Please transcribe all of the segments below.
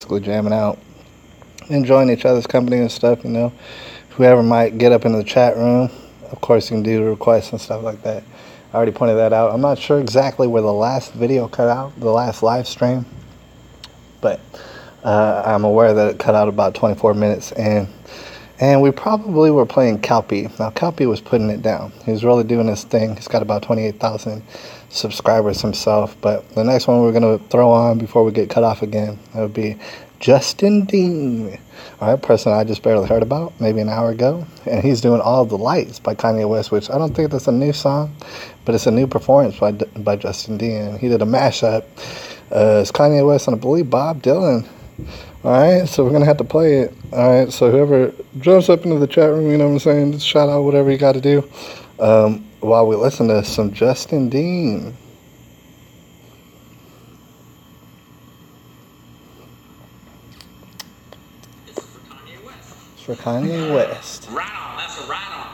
basically jamming out, enjoying each other's company and stuff. Whoever might get up into the chat room, of course, you can do the requests and stuff like that. I already pointed that out. I'm not sure exactly where the last video cut out, the last live stream, but I'm aware that it cut out about 24 minutes, and we probably were playing Calpy. Now, Calpy was putting it down. He was really doing his thing. He's got about 28,000 subscribers himself. But the next one we're going to throw on before we get cut off again, that would be Justin Dean. All right, person I just barely heard about maybe an hour ago. And he's doing All the Lights by Kanye West, which I don't think that's a new song, but it's a new performance by Justin Dean. He did a mashup. It's Kanye West and I believe Bob Dylan. Alright, so we're going to have to play it. Alright, so whoever jumps up into the chat room, you know what I'm saying, just shout out whatever you got to do while we listen to some Justin Dean. It's for Kanye West. Right on, that's a right on.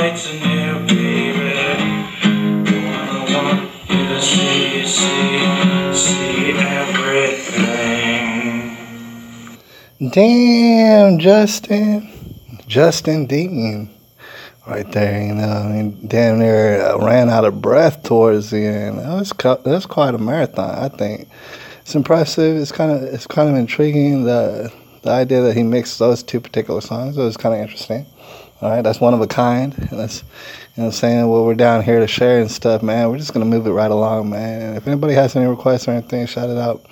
lights in here, baby. I want you to see everything. Damn, Justin Dean. Right there, you know, I mean, damn near ran out of breath towards the end. That's quite a marathon, I think. It's impressive. It's kind of intriguing. The idea that he mixed those two particular songs was kind of interesting. All right, that's one of a kind. And that's, you know, what I'm saying, well, we're down here to share and stuff, man. We're just gonna move it right along, man. And if anybody has any requests or anything, shout it out.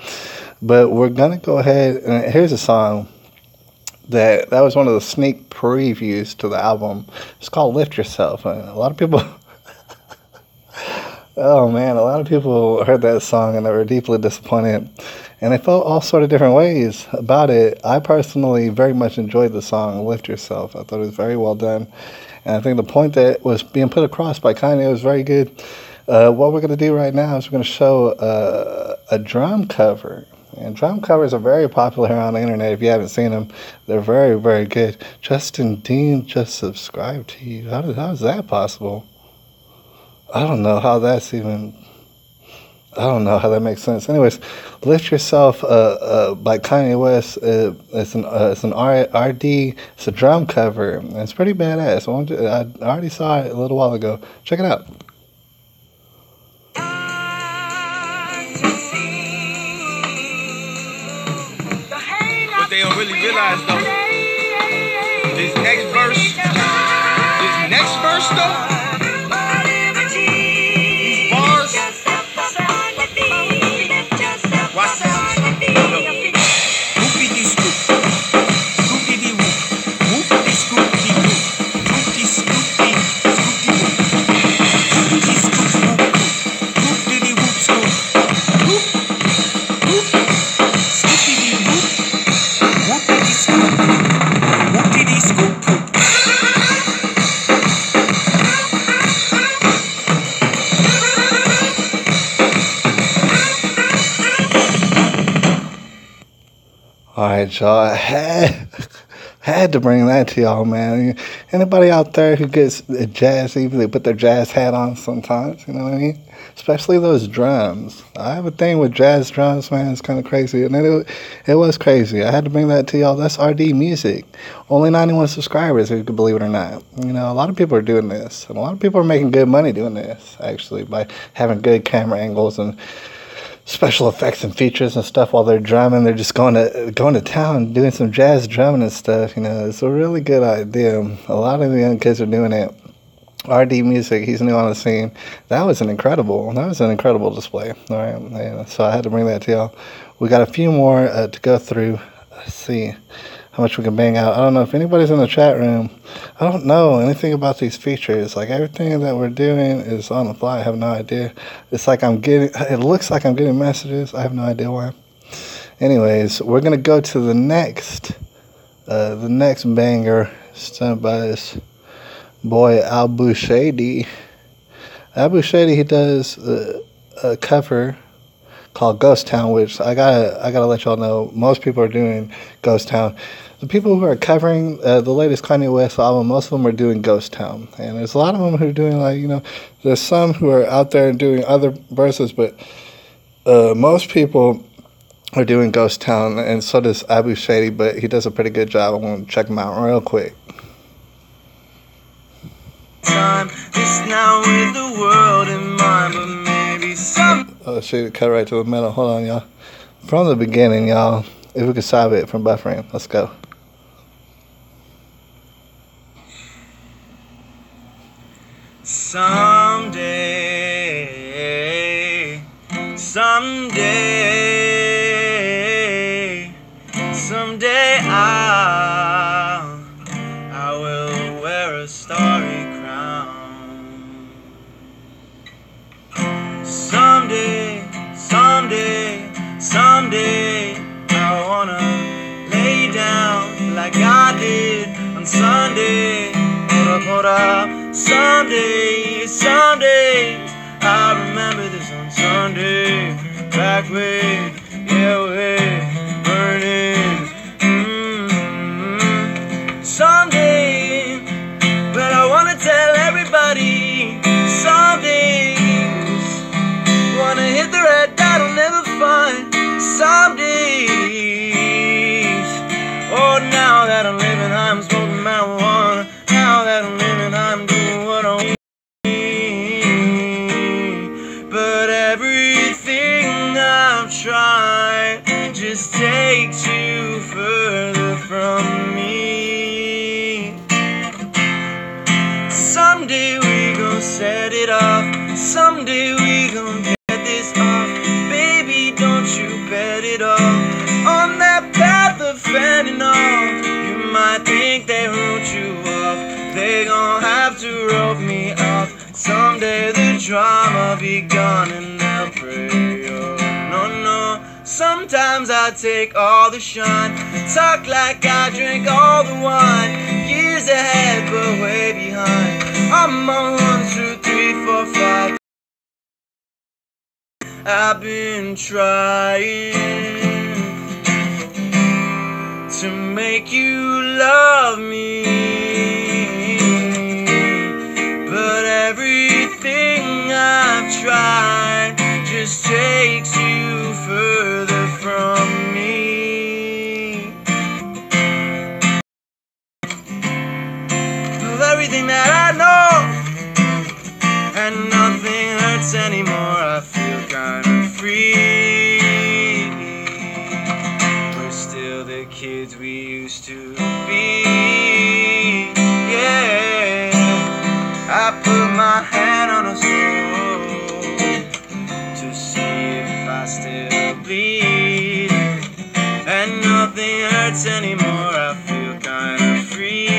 But we're gonna go ahead and here's a song. That was one of the sneak previews to the album. It's called "Lift Yourself." And a lot of people, oh man, a lot of people heard that song and they were deeply disappointed, and they felt all sort of different ways about it. I personally very much enjoyed the song "Lift Yourself." I thought it was very well done, and I think the point that was being put across by Kanye was very good. What we're going to do right now is we're going to show a drum cover. And drum covers are very popular here on the internet. If you haven't seen them, they're very, very good. Justin Dean just subscribed to you. How is that possible? I don't know how that's even... I don't know how that makes sense. Anyways, "Lift Yourself" by Kanye West. It's an RD. It's a drum cover. And it's pretty badass. I already saw it a little while ago. Check it out. They don't really realize though, this next verse though, these bars, watch this. Whoopity scoop, scoopity whoop, whoopity scoopity whoop, whoopity scoopity scoopity whoop, whoopity scoop whoop, whoopity whoop scoop, whoop, whoop, scoopity whoop. Whoopity scoop, whoopity scoop poop. All right, y'all. I had to bring that to y'all, man. Anybody out there who gets jazz, even they put their jazz hat on sometimes, you know what I mean? Especially those drums. I have a thing with jazz drums, man. It's kind of crazy. And it was crazy. I had to bring that to y'all. That's RD music. Only 91 subscribers, if you could believe it or not. You know, a lot of people are doing this. And a lot of people are making good money doing this, actually, by having good camera angles and special effects and features and stuff while they're drumming. They're just going to town doing some jazz drumming and stuff. You know, it's a really good idea. A lot of the young kids are doing it. RD Music, he's new on the scene. That was an incredible display. All right, yeah, so I had to bring that to y'all. We got a few more to go through. Let's see how much we can bang out. I don't know if anybody's in the chat room. I don't know anything about these features. Like everything that we're doing is on the fly. I have no idea. It looks like I'm getting messages. I have no idea why. Anyways, we're gonna go to the next banger sent by this boy Abu Shady. Abu Shady, he does a cover called Ghost Town, which I gotta let y'all know, most people are doing Ghost Town. The people who are covering the latest Kanye West album, most of them are doing Ghost Town. And there's a lot of them who are doing, like, you know, there's some who are out there doing other verses, but most people are doing Ghost Town, and so does Abu Shady, but he does a pretty good job. I'm going to check him out real quick. Time is now with the world in mind, but maybe some. Oh, shit, cut right to the middle. Hold on, y'all. From the beginning, y'all. If we could stop it from buffering. Let's go. Someday, I will wear a starry crown. Someday, I wanna lay down like I did on Sunday. Hold up, someday, I remember this on Sunday. Back way, burning. Someday, but I wanna tell everyone. Someday we gon' set it off. Someday we gon' get this off. Baby, don't you bet it all on that path of fentanyl. You might think they wrote you off. They gon' have to rope me off. Someday the drama be gone and they'll pray. Oh, no, no. Sometimes I take all the shine, talk like I drink all the wine. Years ahead, but way behind. I'm on 1, 2, 3, 4, 5. I've been trying to make you love me, but everything I've tried just takes you further from me. Of everything that I know, and nothing hurts anymore. I feel kind of free. We're still the kids we used to be. Yeah, I put my hand on a soul to see if I still bleed, and nothing hurts anymore. I feel kind of free.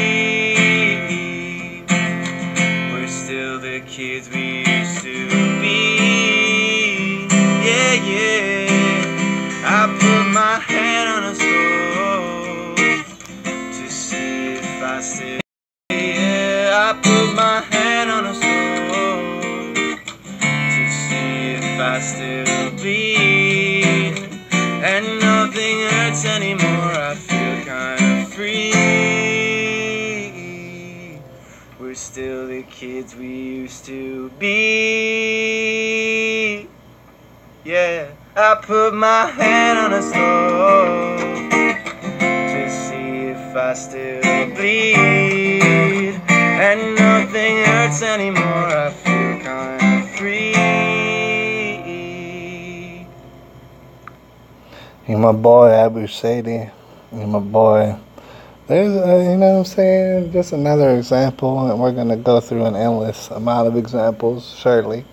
We're still the kids we used to be. Yeah, yeah. I put my hand on a stove to see if I still. Yeah, I put my hand on a stove to see if I still bleed, and nothing hurts anymore. I feel kind of free. We're still the kids we used to be. Yeah, I put my hand on a stove to see if I still bleed, and nothing hurts anymore. I feel kind of free. You my boy Abu Sadie. You my boy. There's, you know what I'm saying? Just another example, and we're going to go through an endless amount of examples, surely,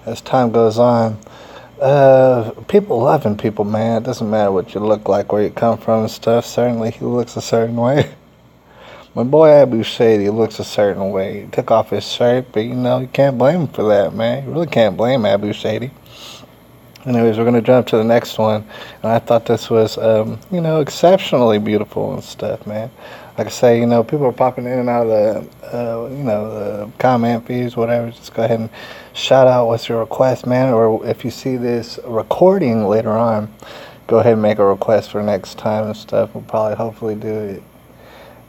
as time goes on. People loving people, man. It doesn't matter what you look like, where you come from and stuff. Certainly, he looks a certain way. My boy Abu Sadie looks a certain way. He took off his shirt, but, you know, you can't blame him for that, man. You really can't blame Abu Sadie. Anyways, we're going to jump to the next one. And I thought this was, you know, exceptionally beautiful and stuff, man. Like I say, you know, people are popping in and out of the, you know, the comment feeds, whatever. Just go ahead and shout out what's your request, man. Or if you see this recording later on, go ahead and make a request for next time and stuff. We'll probably hopefully do it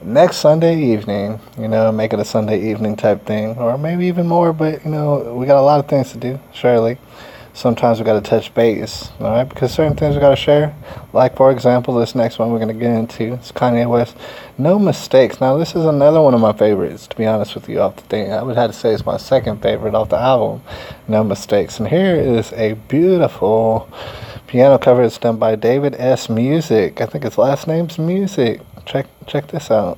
next Sunday evening, you know, make it a Sunday evening type thing. Or maybe even more, but, you know, we got a lot of things to do, surely. Sometimes we got to touch base, all right? Because certain things we got to share. Like, for example, this next one we're going to get into. It's Kanye West, No Mistakes. Now, this is another one of my favorites, to be honest with you, off the thing. I would have to say it's my second favorite off the album, No Mistakes. And here is a beautiful piano cover. It's done by David S. Music. I think his last name's Music. Check this out.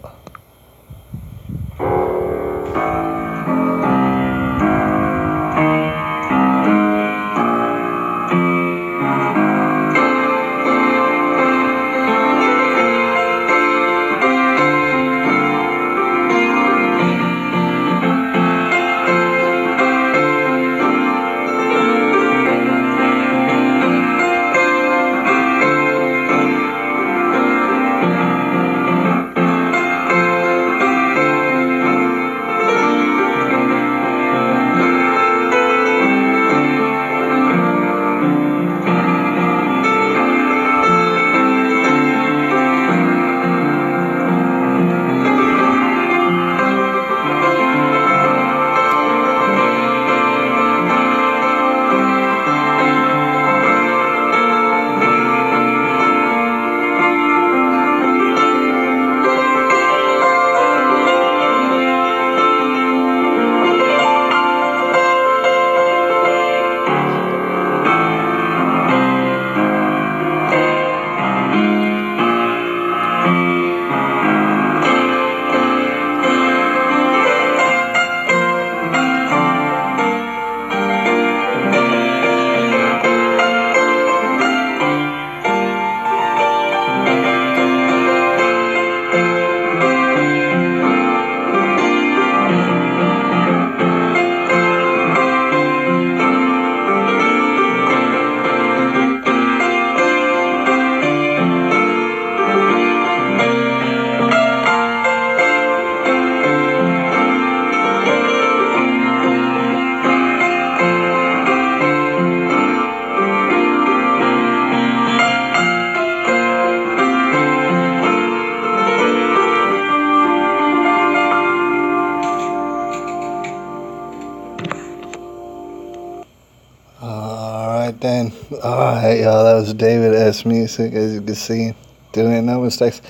then. Alright, y'all, that was David S. Music, as you can see. Doing no mistakes.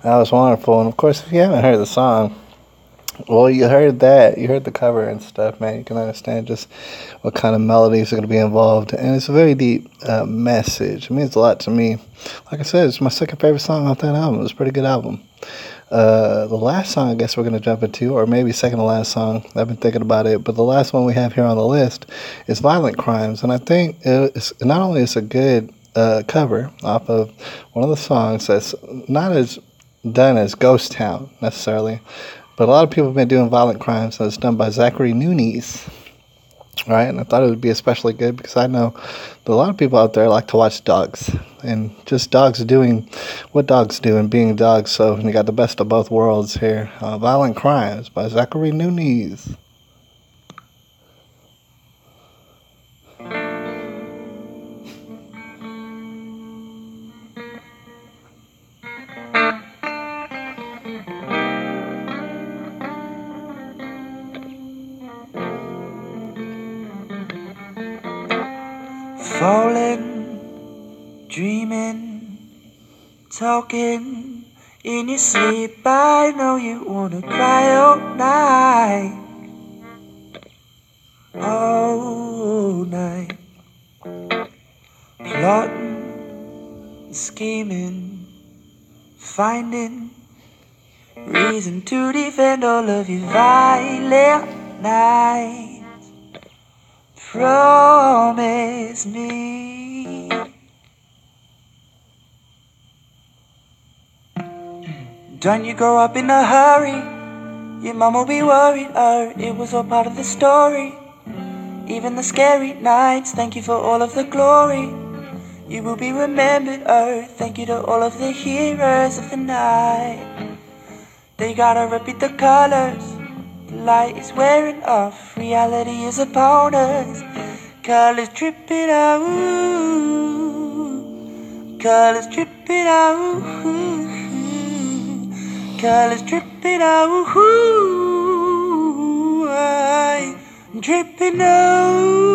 That was wonderful. And of course, if you haven't heard the song, well, you heard that. You heard the cover and stuff, man. You can understand just what kind of melodies are going to be involved. And it's a very deep message. It means a lot to me. Like I said, it's my second favorite song off that album. It's a pretty good album. The last song I guess we're going to jump into, or maybe second to last song, I've been thinking about it, but the last one we have here on the list is Violent Crimes. And I think it's, not only is a good cover off of one of the songs that's not as done as Ghost Town necessarily, but a lot of people have been doing Violent Crimes, and it's done by Zachary Nunes, right? And I thought it would be especially good because I know that a lot of people out there like to watch dogs, and just dogs doing what dogs do and being dogs. So you got the best of both worlds here. Violent Crimes by Zachary Nunes. Falling, dreaming, talking in your sleep. I know you wanna cry all night, all night. Plotting, scheming, finding reason to defend all of your violent nights. Promise me don't you grow up in a hurry. Your mom will be worried, it was all part of the story. Even the scary nights, thank you for all of the glory. You will be remembered, thank you to all of the heroes of the night. They gotta repeat the colors. The light is wearing off, reality is upon us. Colors dripping out, colors dripping out, colors dripping out, dripping out.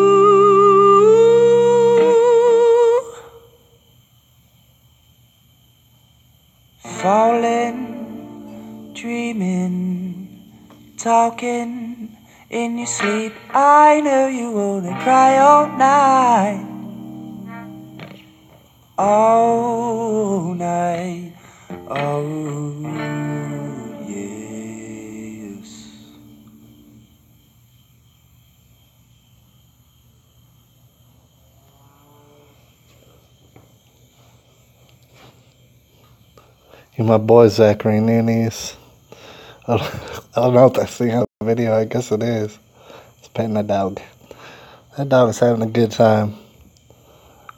Falling, dreaming, talking in your sleep. I know you wanna cry all night, all night, oh yes. You're my boy Zachary Nunes. I don't know if that's seen on the video. I guess it is. It's petting a dog. That dog is having a good time.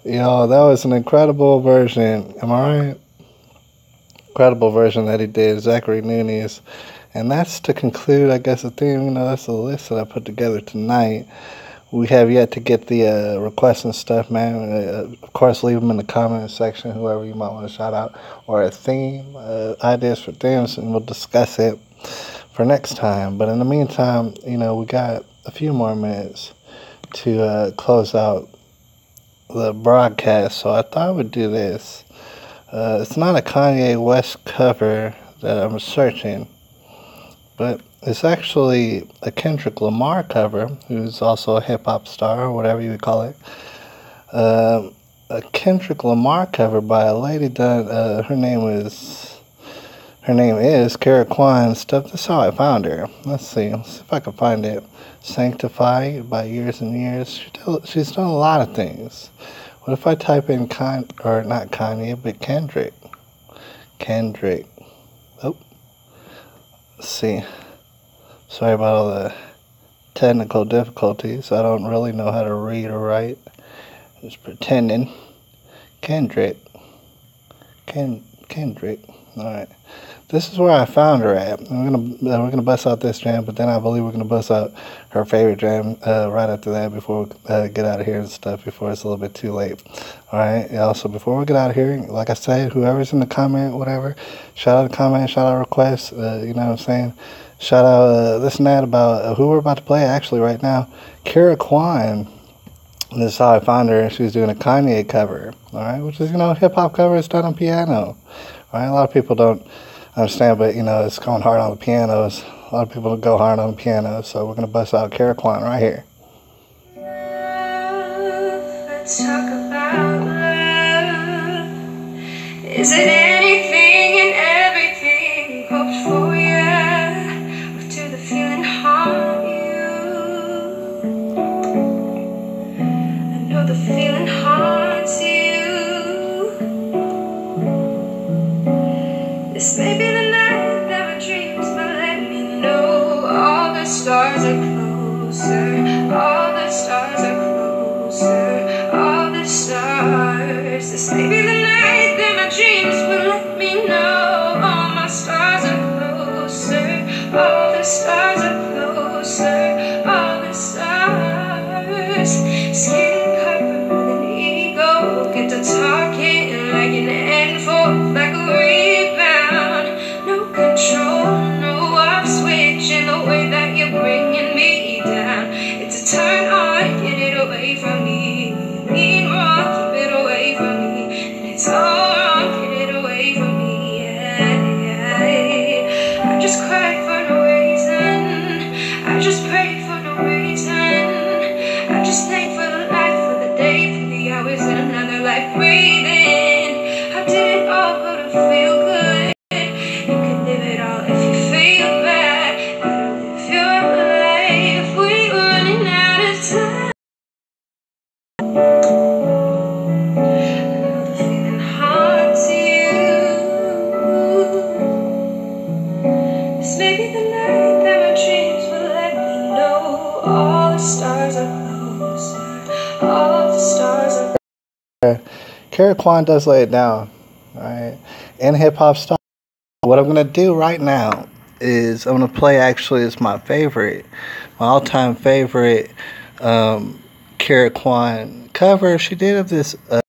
Yo, that was an incredible version. Am I right? Incredible version that he did, Zachary Nunes. And that's to conclude, I guess, the theme. You know, that's the list that I put together tonight. We have yet to get the requests and stuff, man. Of course, leave them in the comment section, whoever you might want to shout out, or a theme, ideas for themes, and we'll discuss it for next time. But in the meantime, you know, we got a few more minutes to close out the broadcast, so I thought I would do this. It's not a Kanye West cover that I'm searching, but it's actually a Kendrick Lamar cover, who's also a hip-hop star, or whatever you would call it. A Kendrick Lamar cover by a lady that her name is Kara Quan. Stuff. That's how I found her. Let's see if I can find it. Sanctified by Years and Years. She's done a lot of things. What if I type in not Kanye, but Kendrick? Kendrick. Oh. Let's see. Sorry about all the technical difficulties. I don't really know how to read or write. Just pretending. Kendrick. Kendrick. All right. This is where I found her at. We're gonna bust out this jam, but then I believe we're gonna bust out her favorite jam right after that before we get out of here and stuff. Before it's a little bit too late. All right. Also, before we get out of here, like I said, whoever's in the comment, whatever, shout out the comment, shout out requests. You know what I'm saying? Shout out this and that about who we're about to play actually right now. Kara Quan And this is how I found her. She was doing a Kanye cover, all right, which is, hip hop cover is done on piano, all right? A lot of people don't understand, but, it's going hard on the pianos. A lot of people go hard on the piano, so we're going to bust out Karaquan right here. Let's talk about love. Is it anything and everything hoped for you? Or do the feeling haunt you? I know the feeling haunts you. This may be the night that my dreams, but let me know all the stars are closer. All the stars are closer. All the stars. This may be the night that my dreams will let me know. All my stars are closer. All the stars are closer. All the stars. Skin covered with an ego. Get to talking like an end for like a rebound. No control, no off switch in the way that you're bringing me down. It's a turn on, get it away from me. Mean wrong, keep it away from me. And it's all wrong, get it away from me. Yeah. I just cry for no reason. I just pray for no reason. I just thank for the life, for the day, for the hours in another life breathing. How did it all go to feel good? You could live it all if you feel bad. Gotta live your life, we're running out of time. Karaquan does lay it down, all right? In hip-hop style. What I'm going to do right now is I'm going to play, actually, it's my all-time favorite Karaquan cover she did of this. In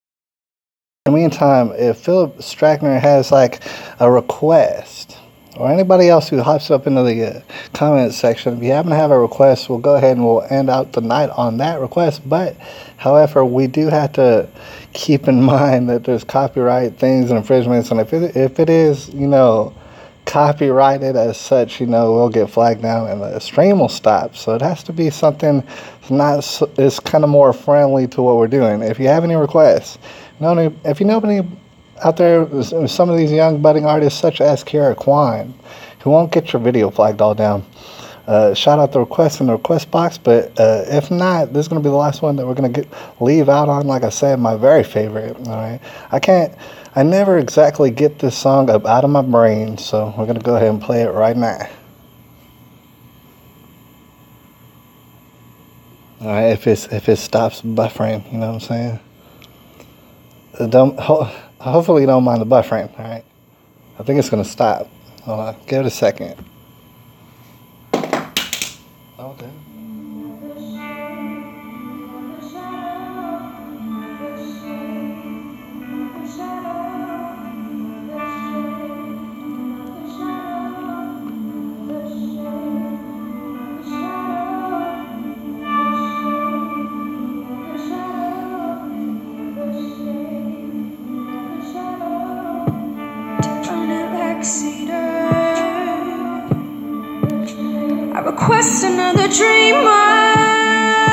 the meantime, if Philip Strackner has like a request, or anybody else who hops up into the comment section, if you happen to have a request, we'll go ahead and we'll end out the night on that request. But, however, we do have to keep in mind that there's copyright things and infringements, and if it is, copyrighted as such, we'll get flagged down and the stream will stop. So it has to be something it's kind of more friendly to what we're doing. If you have any requests, if you know anybody out there, some of these young budding artists such as Karaquan, who won't get your video flagged all down, shout out the request in the request box. But if not, this is going to be the last one that we're going to leave out on. Like I said, my very favorite. All right, I never exactly get this song up out of my brain, so we're going to go ahead and play it right now. All right, if it stops buffering, you know what I'm saying? Hopefully you don't mind the buffering, all right? I think it's going to stop. Hold on, give it a second. Okay. I request another dreamer.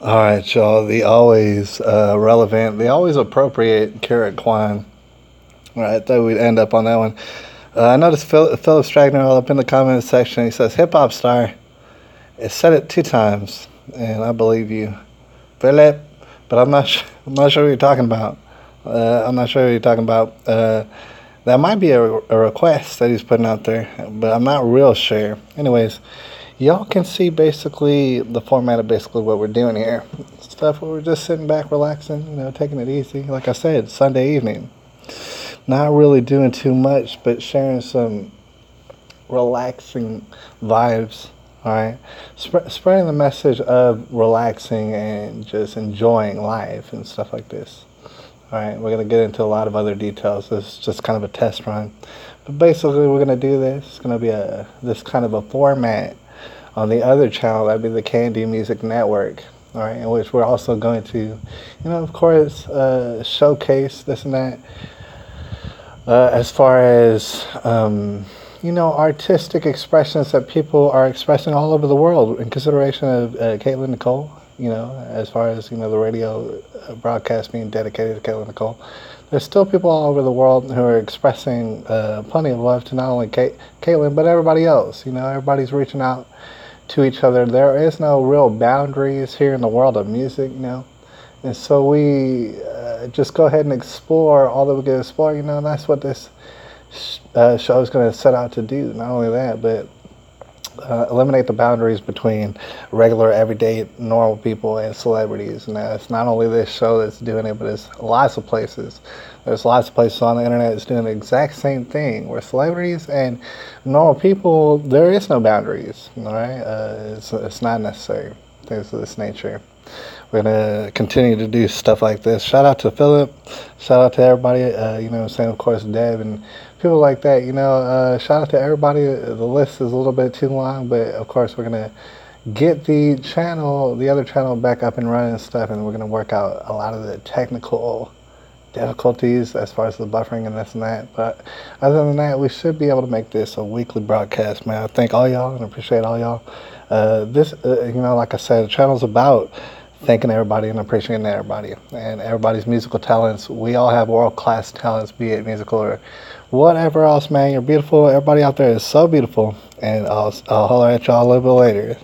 All right, y'all. The always relevant, the always appropriate Carrot Quan. All right, I thought we'd end up on that one. I noticed Philip Stragner all up in the comments section. He says, "Hip hop star." It said it 2 times, and I believe you, Philip. But I'm not sure what you're talking about. I'm not sure what you're talking about. That might be a request that he's putting out there, but I'm not real sure. Anyways, y'all can see basically the format of basically what we're doing here. Stuff where we're just sitting back, relaxing, taking it easy. Like I said, Sunday evening. Not really doing too much, but sharing some relaxing vibes. All right, spreading the message of relaxing and just enjoying life and stuff like this. All right, we're gonna get into a lot of other details. This is just kind of a test run, but basically we're gonna do this. It's gonna be this kind of a format on the other channel. That'd be the Candy Music Network. All right, in which we're also going to, of course, showcase this and that. As far as artistic expressions that people are expressing all over the world in consideration of Caitlin Nicole, as far as, the radio broadcast being dedicated to Caitlin Nicole. There's still people all over the world who are expressing plenty of love to not only Caitlin, but everybody else. Everybody's reaching out to each other. There is no real boundaries here in the world of music, And so we just go ahead and explore all that we can explore, and that's what this show is going to set out to do. Not only that, but eliminate the boundaries between regular, everyday, normal people and celebrities. And it's not only this show that's doing it, but it's lots of places. There's lots of places on the internet that's doing the exact same thing, where celebrities and normal people, there is no boundaries, all right? It's not necessary, things of this nature. We're going to continue to do stuff like this. Shout out to Philip. Shout out to everybody, of course, Deb and people like that. Shout out to everybody. The list is a little bit too long, but of course we're going to get the other channel back up and running and stuff, and we're going to work out a lot of the technical difficulties as far as the buffering and this and that. But other than that, we should be able to make this a weekly broadcast, man. I thank all y'all and appreciate all y'all. Like I said, the channel's about thanking everybody and appreciating everybody and everybody's musical talents. We all have world-class talents, be it musical or whatever else, man. You're beautiful. Everybody out there is so beautiful. And I'll holler at y'all a little bit later.